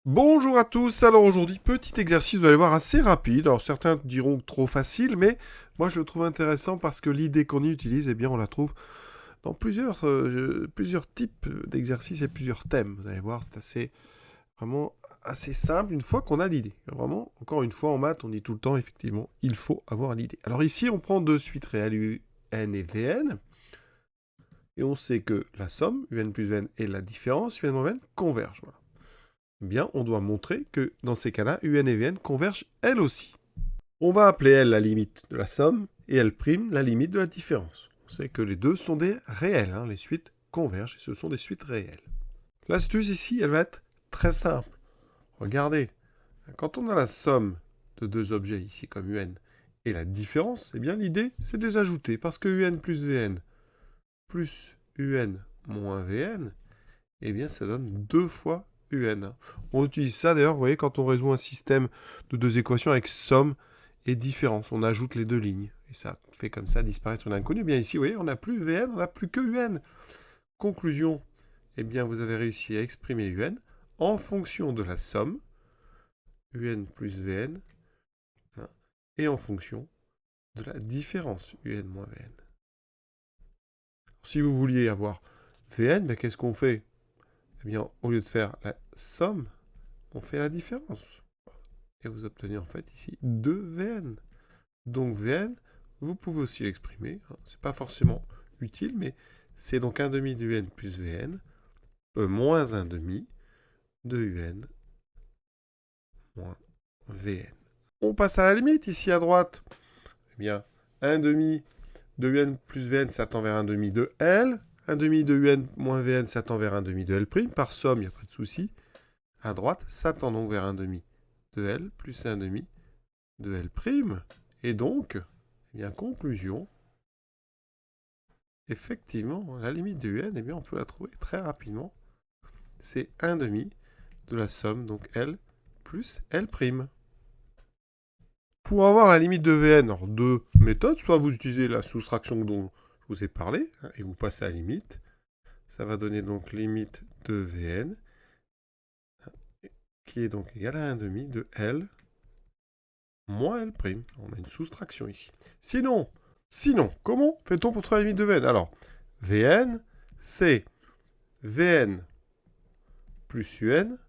Bonjour à tous, alors aujourd'hui petit exercice, vous allez voir assez rapide, alors certains diront trop facile, mais moi je le trouve intéressant parce que l'idée qu'on y utilise, eh bien on la trouve dans plusieurs types d'exercices et plusieurs thèmes, vous allez voir c'est vraiment assez simple une fois qu'on a l'idée. Vraiment, encore une fois en maths on dit tout le temps effectivement, il faut avoir l'idée. Alors ici on prend deux suites réelles UN et Vn, et on sait que la somme, UN plus Vn et la différence, UN moins Vn, convergent, voilà. Eh bien, on doit montrer que dans ces cas-là, UN et Vn convergent elles aussi. On va appeler L la limite de la somme et L' la limite de la différence. On sait que les deux sont des réels, hein, les suites convergent et ce sont des suites réelles. L'astuce ici, elle va être très simple. Regardez, quand on a la somme de deux objets ici comme UN et la différence, eh bien l'idée c'est de les ajouter parce que UN plus Vn plus UN moins Vn, eh bien ça donne 2 fois UN. On utilise ça d'ailleurs, vous voyez, quand on résout un système de deux équations avec somme et différence. On ajoute les deux lignes. Et ça fait comme ça disparaître une inconnue. Bien ici, vous voyez, on n'a plus Vn, on n'a plus que UN. Conclusion, eh bien vous avez réussi à exprimer UN en fonction de la somme, UN plus Vn, hein, et en fonction de la différence, UN moins Vn. Si vous vouliez avoir Vn, ben, qu'est-ce qu'on fait? Eh bien, au lieu de faire la somme, on fait la différence. Et vous obtenez en fait ici 2Vn. Donc Vn, vous pouvez aussi l'exprimer. Hein, c'est pas forcément utile, mais c'est donc 1 demi de Un plus Vn, moins 1 demi de Un moins Vn. On passe à la limite ici à droite. Eh bien, 1 demi de Un plus Vn, ça tend vers 1 demi de L. 1 demi de Un moins Vn, ça tend vers 1 demi de L'. Par somme, il n'y a pas de souci. À droite, ça tend donc vers 1 demi de L plus 1 demi de L'. Et donc, eh bien, conclusion, effectivement, la limite de UN, eh bien, on peut la trouver très rapidement. C'est 1 demi de la somme, donc L plus L'. Pour avoir la limite de Vn, alors deux méthodes, soit vous utilisez la soustraction dont je vous ai parlé, hein, et vous passez à la limite. Ça va donner donc limite de Vn, qui est donc égale à 1 demi de L moins L'. On a une soustraction ici. Sinon, comment fait-on pour trouver la limite de Vn? Alors, Vn, c'est Vn plus Un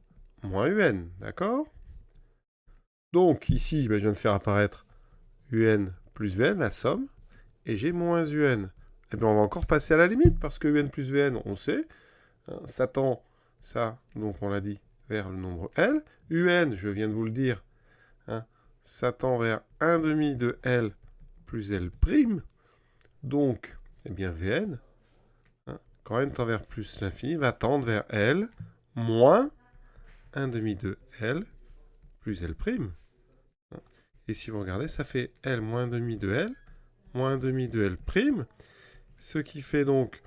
moins Un, d'accord? Donc, ici, ben, je viens de faire apparaître Un plus Vn, la somme, et j'ai moins Un. Eh bien, on va encore passer à la limite, parce que Un plus Vn, on sait, hein, ça tend, ça, donc on l'a dit, vers le nombre L. Un, je viens de vous le dire, hein, ça tend vers 1 demi de L plus L'. Donc, eh bien, Vn, hein, quand n tend vers plus l'infini, va tendre vers L moins 1 demi de L plus L'. Et si vous regardez, ça fait L moins 1 demi de L moins 1 demi de L', ce qui fait donc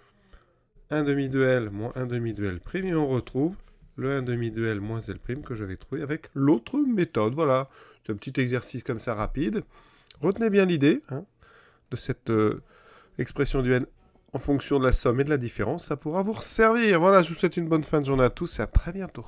1 demi de L moins 1 demi de L', et on retrouve le 1 demi de L moins L' que j'avais trouvé avec l'autre méthode. Voilà, c'est un petit exercice comme ça rapide. Retenez bien l'idée, hein, de cette expression du n en fonction de la somme et de la différence. Ça pourra vous servir. Voilà, je vous souhaite une bonne fin de journée à tous et à très bientôt.